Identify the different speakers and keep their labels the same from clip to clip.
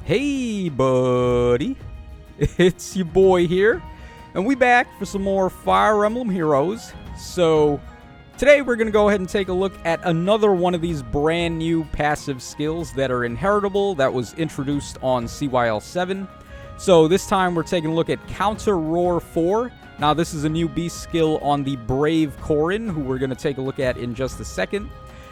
Speaker 1: Hey buddy, it's your boy here, and we back for some more Fire Emblem Heroes. So today we're going to go ahead and take a look at another one of these brand new passive skills that are inheritable that was introduced on CYL 7. So this time we're taking a look at Counter Roar 4. Now this is a new beast skill on the Brave Corrin, who we're going to take a look at in just a second.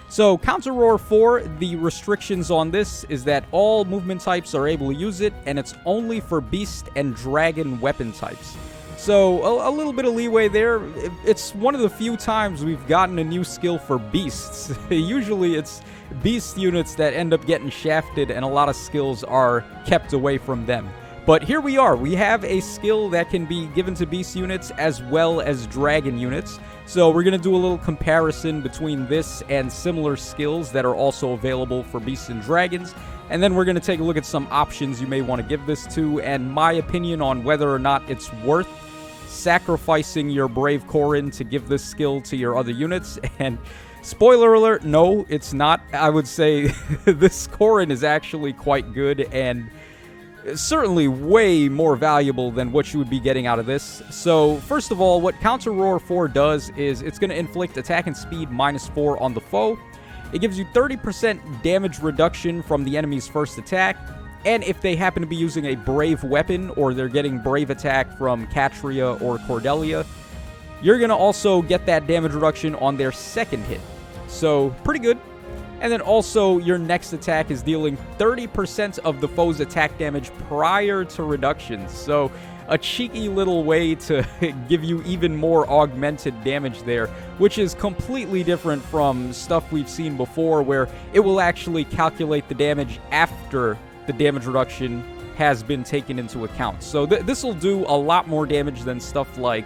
Speaker 1: So, Counter Roar 4, the restrictions on this is that all movement types are able to use it, and it's only for beast and dragon weapon types. So, a little bit of leeway there. It's one of the few times we've gotten a new skill for beasts. Usually it's beast units that end up getting shafted, and a lot of skills are kept away from them. But here we are. We have a skill that can be given to beast units as well as dragon units. So we're going to do a little comparison between this and similar skills that are also available for beasts and dragons. And then we're going to take a look at some options you may want to give this to, and my opinion on whether or not it's worth sacrificing your Brave Corrin to give this skill to your other units. And spoiler alert, no, it's not. I would say this Corrin is actually quite good and certainly way more valuable than what you would be getting out of this. So, first of all, what Counter Roar 4 does is it's going to inflict attack and speed -4 on the foe. It gives you 30% damage reduction from the enemy's first attack, and if they happen to be using a Brave weapon or they're getting Brave attack from Catria or Cordelia, you're going to also get that damage reduction on their second hit. So, pretty good. And then also, your next attack is dealing 30% of the foe's attack damage prior to reductions. So, a cheeky little way to give you even more augmented damage there, which is completely different from stuff we've seen before, where it will actually calculate the damage after the damage reduction has been taken into account. So, this will do a lot more damage than stuff like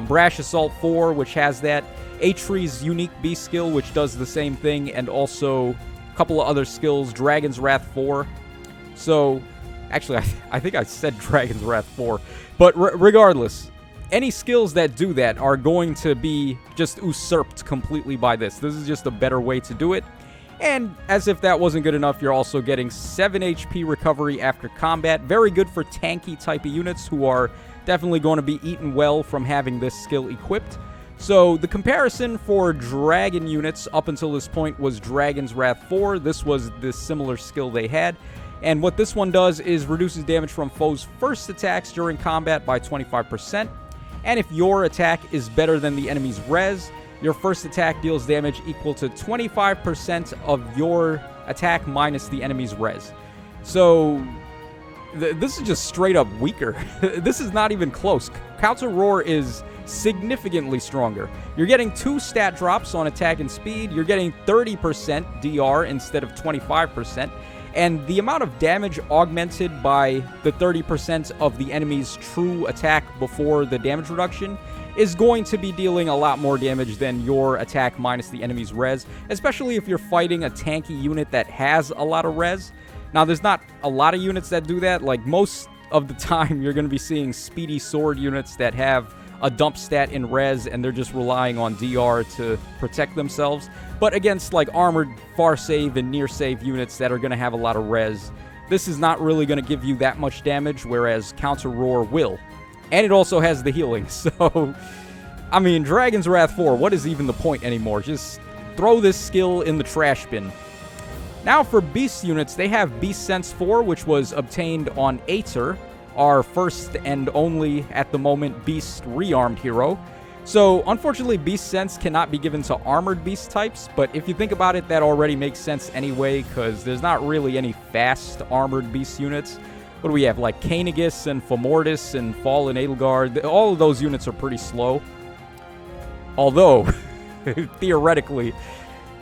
Speaker 1: Brash Assault 4, which has that. Atree's unique beast skill, which does the same thing, and also a couple of other skills, Dragon's Wrath 4. So, actually, I think I said Dragon's Wrath 4. But regardless, any skills that do that are going to be just usurped completely by this. This is just a better way to do it. And as if that wasn't good enough, you're also getting 7 HP recovery after combat. Very good for tanky type of units who are definitely going to be eaten well from having this skill equipped. So, the comparison for dragon units up until this point was Dragon's Wrath 4. This was the similar skill they had. And what this one does is reduces damage from foes' first attacks during combat by 25%. And if your attack is better than the enemy's res, your first attack deals damage equal to 25% of your attack minus the enemy's res. So, this is just straight up weaker. This is not even close. Counter Roar is significantly stronger. You're getting 2 stat drops on attack and speed. You're getting 30% DR instead of 25%. And the amount of damage augmented by the 30% of the enemy's true attack before the damage reduction is going to be dealing a lot more damage than your attack minus the enemy's res, especially if you're fighting a tanky unit that has a lot of res. Now, there's not a lot of units that do that. Like, most of the time, you're going to be seeing speedy sword units that have a dump stat in res, and they're just relying on DR to protect themselves. But against, like, armored far save and near save units that are going to have a lot of res, this is not really going to give you that much damage, whereas Counter Roar will. And it also has the healing, so, I mean, Dragon's Wrath 4, what is even the point anymore? Just throw this skill in the trash bin. Now for beast units, they have Beast Sense 4, which was obtained on Aether, our first and only, at the moment, beast rearmed hero. So, unfortunately, Beast Sense cannot be given to armored beast types, but if you think about it, that already makes sense anyway, because there's not really any fast armored beast units. What do we have? Like Canegus and Fomortis and Fallen Edelgard. All of those units are pretty slow. Although, theoretically,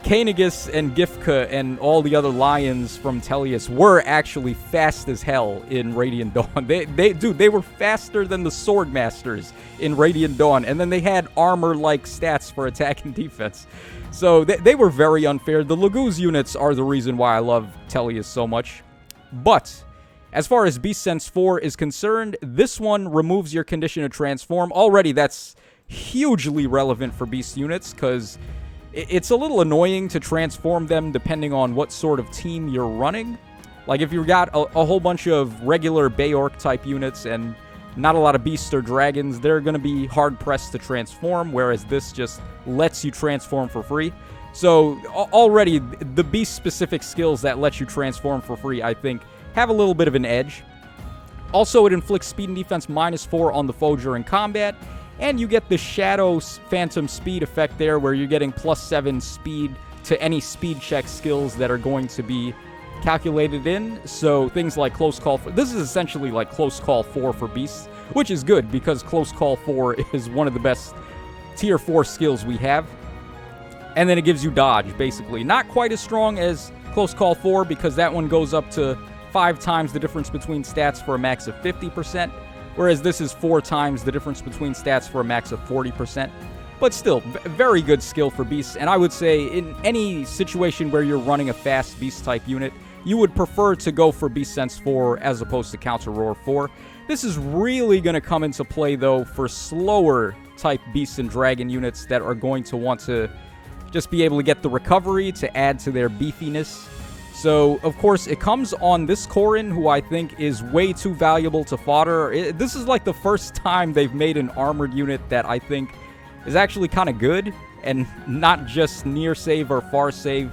Speaker 1: Canegus and Gifka and all the other lions from Tellius were actually fast as hell in Radiant Dawn. They were faster than the Sword Masters in Radiant Dawn, and then they had armor-like stats for attack and defense. So they were very unfair. The Laguz units are the reason why I love Tellius so much. But as far as Beast Sense 4 is concerned, this one removes your condition to transform. Already, that's hugely relevant for beast units, because it's a little annoying to transform them depending on what sort of team you're running. Like, if you've got a whole bunch of regular Bayork type units and not a lot of beasts or dragons, they're going to be hard-pressed to transform, whereas this just lets you transform for free. So, already, the beast-specific skills that let you transform for free, I think, have a little bit of an edge. Also, it inflicts speed and defense -4 on the foe during combat, and you get the Shadow Phantom Speed effect there, where you're getting +7 speed to any speed check skills that are going to be calculated in. So things like Close Call 4. This is essentially like Close Call 4 for beasts, which is good because Close Call 4 is one of the best tier 4 skills we have. And then it gives you dodge, basically. Not quite as strong as Close Call 4 because that one goes up to 5 times the difference between stats for a max of 50%, whereas this is 4 times the difference between stats for a max of 40%. But still, very good skill for beasts, and I would say in any situation where you're running a fast beast-type unit, you would prefer to go for Beast Sense 4 as opposed to Counter Roar 4. This is really going to come into play, though, for slower-type beast and dragon units that are going to want to just be able to get the recovery to add to their beefiness. So, of course, it comes on this Corrin, who I think is way too valuable to fodder. This is like the first time they've made an armored unit that I think is actually kind of good and not just near save or far save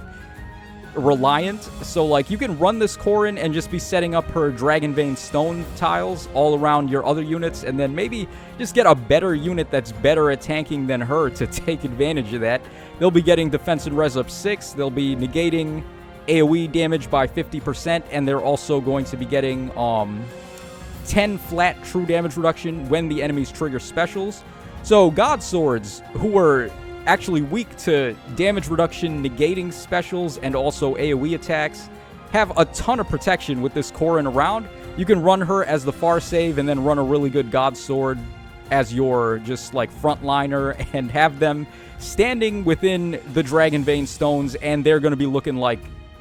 Speaker 1: reliant. So, like, you can run this Corrin and just be setting up her Dragon Vein Stone tiles all around your other units, and then maybe just get a better unit that's better at tanking than her to take advantage of that. They'll be getting defense and res up 6. They'll be negating AoE damage by 50%, and they're also going to be getting 10 flat true damage reduction when the enemies trigger specials. So God Swords, who are actually weak to damage reduction negating specials and also AoE attacks, have a ton of protection with this Corrin around. You can run her as the far save and then run a really good God Sword as your just like frontliner and have them standing within the Dragon Vein Stones, and they're going to be looking like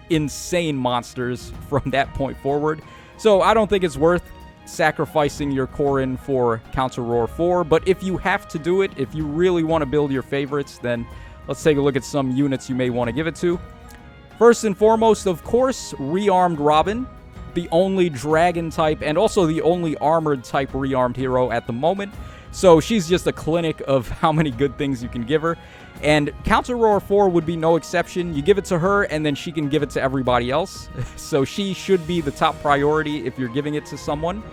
Speaker 1: insane monsters from that point forward. So I don't think it's worth sacrificing your Corrin for Counter Roar 4, but if you have to do it, if you really want to build your favorites, then let's take a look at some units you may want to give it to. First and foremost, of course, Rearmed Robin, the only dragon type and also the only armored type rearmed hero at the moment. So she's just a clinic of how many good things you can give her. And Counter Roar 4 would be no exception. You give it to her, and then she can give it to everybody else. So she should be the top priority if you're giving it to someone.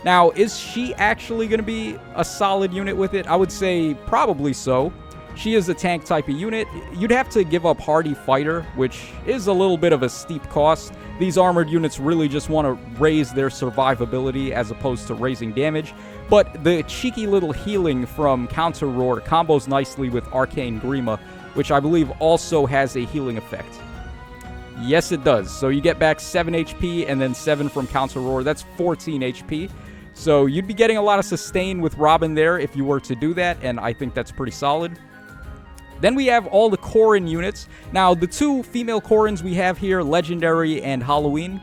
Speaker 1: Now, is she actually going to be a solid unit with it? I would say probably so. She is a tank type of unit. You'd have to give up Hardy Fighter, which is a little bit of a steep cost. These armored units really just want to raise their survivability as opposed to raising damage. But the cheeky little healing from Counter Roar combos nicely with Arcane Grima, which I believe also has a healing effect. Yes, it does. So you get back 7 HP and then 7 from Counter Roar. That's 14 HP. So you'd be getting a lot of sustain with Robin there if you were to do that, and I think that's pretty solid. Then we have all the Corrin units. Now, the two female Corrins we have here, Legendary and Halloween,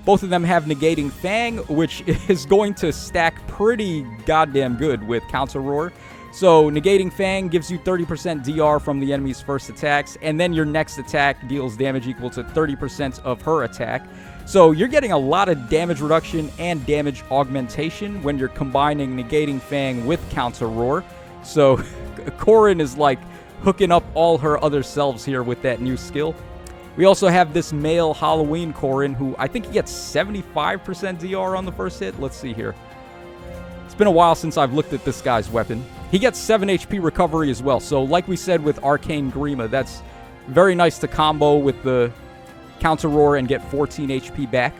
Speaker 1: both of them have Negating Fang, which is going to stack pretty goddamn good with Counter Roar. So, Negating Fang gives you 30% DR from the enemy's first attacks, and then your next attack deals damage equal to 30% of her attack. So, you're getting a lot of damage reduction and damage augmentation when you're combining Negating Fang with Counter Roar. So, Corrin is like hooking up all her other selves here with that new skill. We also have this male Halloween Corrin, who I think he gets 75% DR on the first hit. Let's see here. It's been a while since I've looked at this guy's weapon. He gets 7 HP recovery as well. So like we said with Arcane Grima, that's very nice to combo with the Counter Roar and get 14 HP back.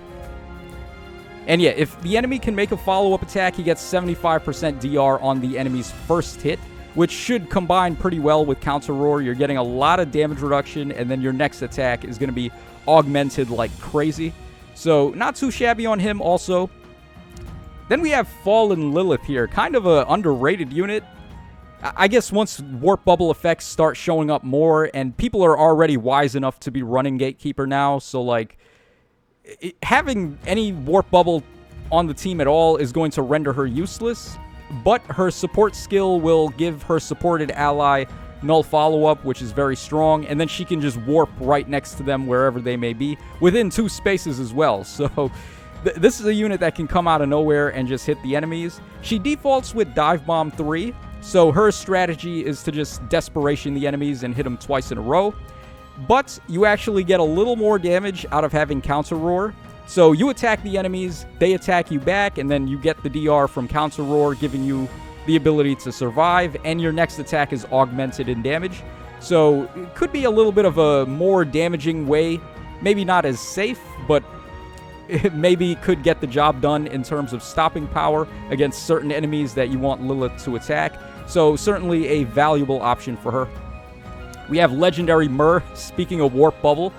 Speaker 1: And yeah, if the enemy can make a follow-up attack, he gets 75% DR on the enemy's first hit, which should combine pretty well with Counter Roar. You're getting a lot of damage reduction, and then your next attack is going to be augmented like crazy. So, not too shabby on him also. Then we have Fallen Lilith here, kind of an underrated unit. I guess once Warp Bubble effects start showing up more, and people are already wise enough to be running Gatekeeper now, so like, having any Warp Bubble on the team at all is going to render her useless. But her support skill will give her supported ally null follow-up, which is very strong, and then she can just warp right next to them wherever they may be, within 2 spaces as well. So this is a unit that can come out of nowhere and just hit the enemies. She defaults with Dive Bomb 3, so her strategy is to just desperation the enemies and hit them twice in a row. But you actually get a little more damage out of having Counter Roar. So you attack the enemies, they attack you back, and then you get the DR from Counter Roar, giving you the ability to survive, and your next attack is augmented in damage. So it could be a little bit of a more damaging way, maybe not as safe, but it maybe could get the job done in terms of stopping power against certain enemies that you want Lilith to attack. So certainly a valuable option for her. We have Legendary Myrrh, speaking of Warp Bubble.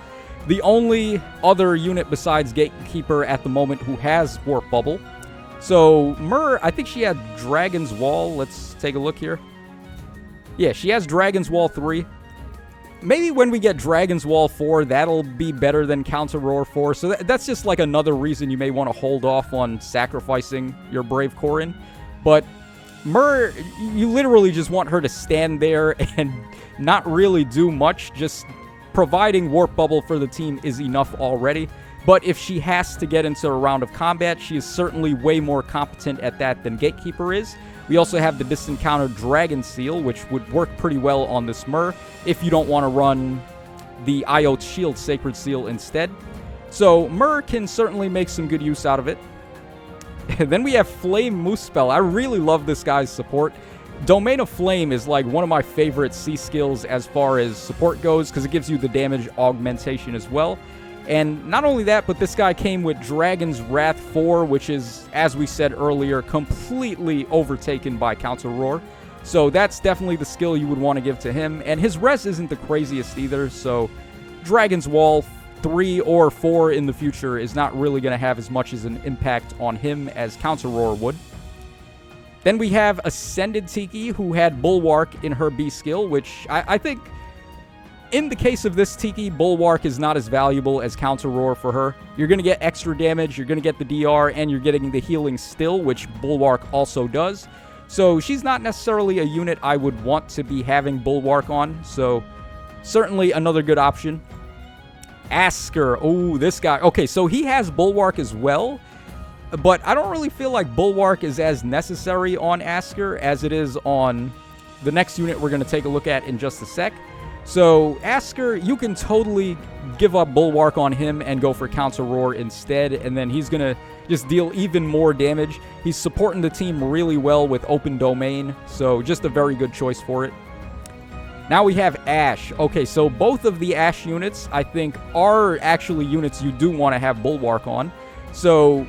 Speaker 1: The only other unit besides Gatekeeper at the moment who has Warp Bubble. So Myrrh, I think she had Dragon's Wall. Let's take a look here. Yeah, she has Dragon's Wall 3. Maybe when we get Dragon's Wall 4, that'll be better than Counter Roar 4. So that's just like another reason you may want to hold off on sacrificing your Brave Corrin. But Myrrh, you literally just want her to stand there and not really do much. Just providing Warp Bubble for the team is enough already. But if she has to get into a round of combat, she is certainly way more competent at that than Gatekeeper is. We also have the distant counter Dragon Seal, which would work pretty well on this Myrrh if you don't want to run the Iote Shield Sacred Seal instead. So Myrrh can certainly make some good use out of it. Then we have Flame Muspel. I really love this guy's support. Domain of Flame is like one of my favorite C skills as far as support goes, because it gives you the damage augmentation as well. And not only that, but this guy came with Dragon's Wrath 4, which is, as we said earlier, completely overtaken by Counter Roar. So that's definitely the skill you would want to give to him. And his res isn't the craziest either, so Dragon's Wall 3 or 4 in the future is not really going to have as much as an impact on him as Counter Roar would. Then we have Ascended Tiki, who had Bulwark in her B skill, which I think, in the case of this Tiki, Bulwark is not as valuable as Counter Roar for her. You're going to get extra damage, you're going to get the DR, and you're getting the healing still, which Bulwark also does. So she's not necessarily a unit I would want to be having Bulwark on, so certainly another good option. Asker, oh, this guy. Okay, so he has Bulwark as well, but I don't really feel like Bulwark is as necessary on Asker as it is on the next unit we're going to take a look at in just a sec. So Asker, you can totally give up Bulwark on him and go for Counter Roar instead, and then he's going to just deal even more damage. He's supporting the team really well with Open Domain, so just a very good choice for it. Now we have Ash. Okay, so both of the Ash units, I think, are actually units you do want to have Bulwark on. So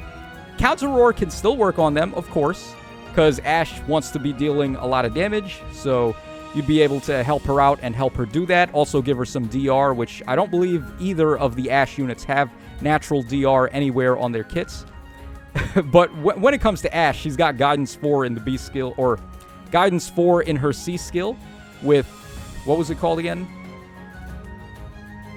Speaker 1: Counter Roar can still work on them, of course, because Ash wants to be dealing a lot of damage, so you'd be able to help her out and help her do that. Also give her some DR, which I don't believe either of the Ash units have natural DR anywhere on their kits. But when it comes to Ash, she's got Guidance 4 in the B skill, or Guidance 4 in her C skill with, what was it called again?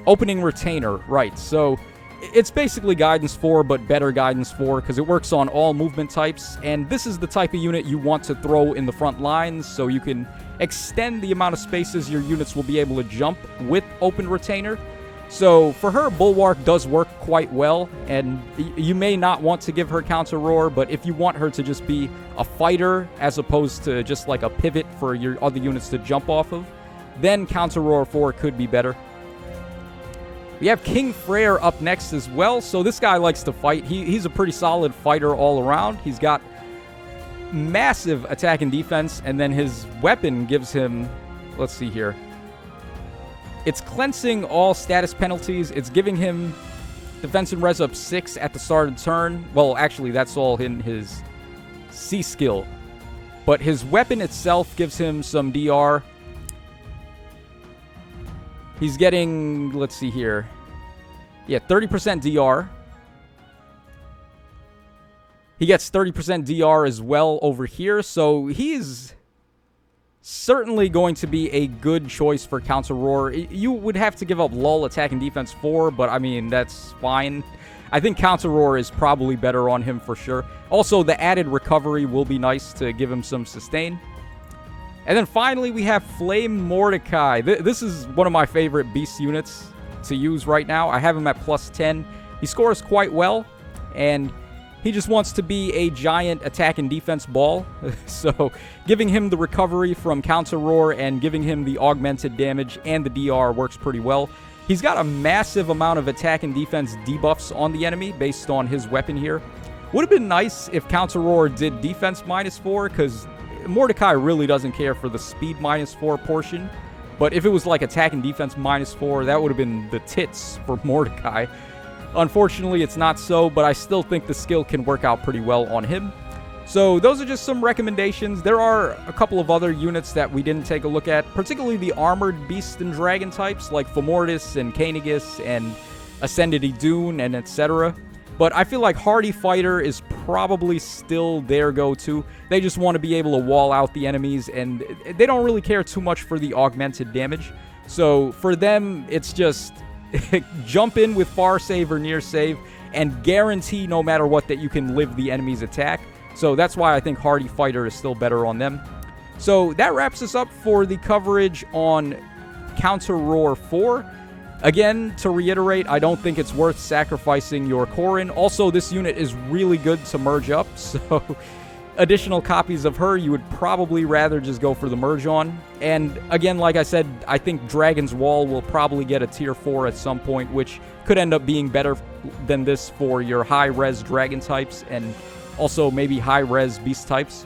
Speaker 1: Opening Retainer, right. So it's basically Guidance 4, but better Guidance 4, because it works on all movement types, and this is the type of unit you want to throw in the front lines, so you can extend the amount of spaces your units will be able to jump with Open Retainer. So for her, Bulwark does work quite well, and you may not want to give her Counter Roar, but if you want her to just be a fighter as opposed to just like a pivot for your other units to jump off of, then Counter Roar 4 could be better. We have King Freyr up next as well. So this guy likes to fight. He's a pretty solid fighter all around. He's got massive attack and defense, and then his weapon gives him, let's see here, it's cleansing all status penalties. It's giving him defense and res up 6 at the start of the turn. Well, actually, that's all in his C skill. But his weapon itself gives him some DR. He's getting, let's see here. Yeah, 30% DR. He gets 30% DR as well over here. So he's certainly going to be a good choice for Counter Roar. You would have to give up lull, attack, and defense 4, but I mean, that's fine. I think Counter Roar is probably better on him for sure. Also, the added recovery will be nice to give him some sustain. And then finally, we have Flame Mordecai. This is one of my favorite beast units to use right now. I have him at plus 10. He scores quite well, and he just wants to be a giant attack and defense ball. So giving him the recovery from Counter Roar and giving him the augmented damage and the DR works pretty well. He's got a massive amount of attack and defense debuffs on the enemy based on his weapon here. Would have been nice if Counter Roar did defense -4, because Mordecai really doesn't care for the speed -4 portion. But if it was like attack and defense -4, that would have been the tits for Mordecai. Unfortunately, it's not so, but I still think the skill can work out pretty well on him. So those are just some recommendations. There are a couple of other units that we didn't take a look at, particularly the armored beast and dragon types like Fomortis and Kanegus and Ascended Idune and etc. But I feel like Hardy Fighter is probably still their go-to. They just want to be able to wall out the enemies, and they don't really care too much for the augmented damage. So for them, it's just jump in with far save or near save and guarantee no matter what that you can live the enemy's attack. So that's why I think Hardy Fighter is still better on them. So that wraps us up for the coverage on Counter Roar 4. Again, to reiterate, I don't think it's worth sacrificing your Corrin. Also, this unit is really good to merge up, so additional copies of her, you would probably rather just go for the merge on. And again, like I said, I think Dragon's Wall will probably get a tier 4 at some point, which could end up being better than this for your high-res dragon types and also maybe high-res beast types.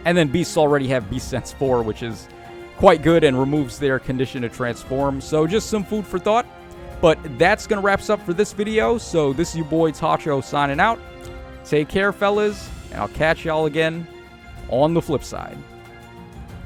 Speaker 1: And then beasts already have Beast Sense 4, which is quite good and removes their condition to transform. So just some food for thought. But that's going to wrap us up for this video. So this is your boy Tacho signing out. Take care, fellas. And I'll catch y'all again on the flip side.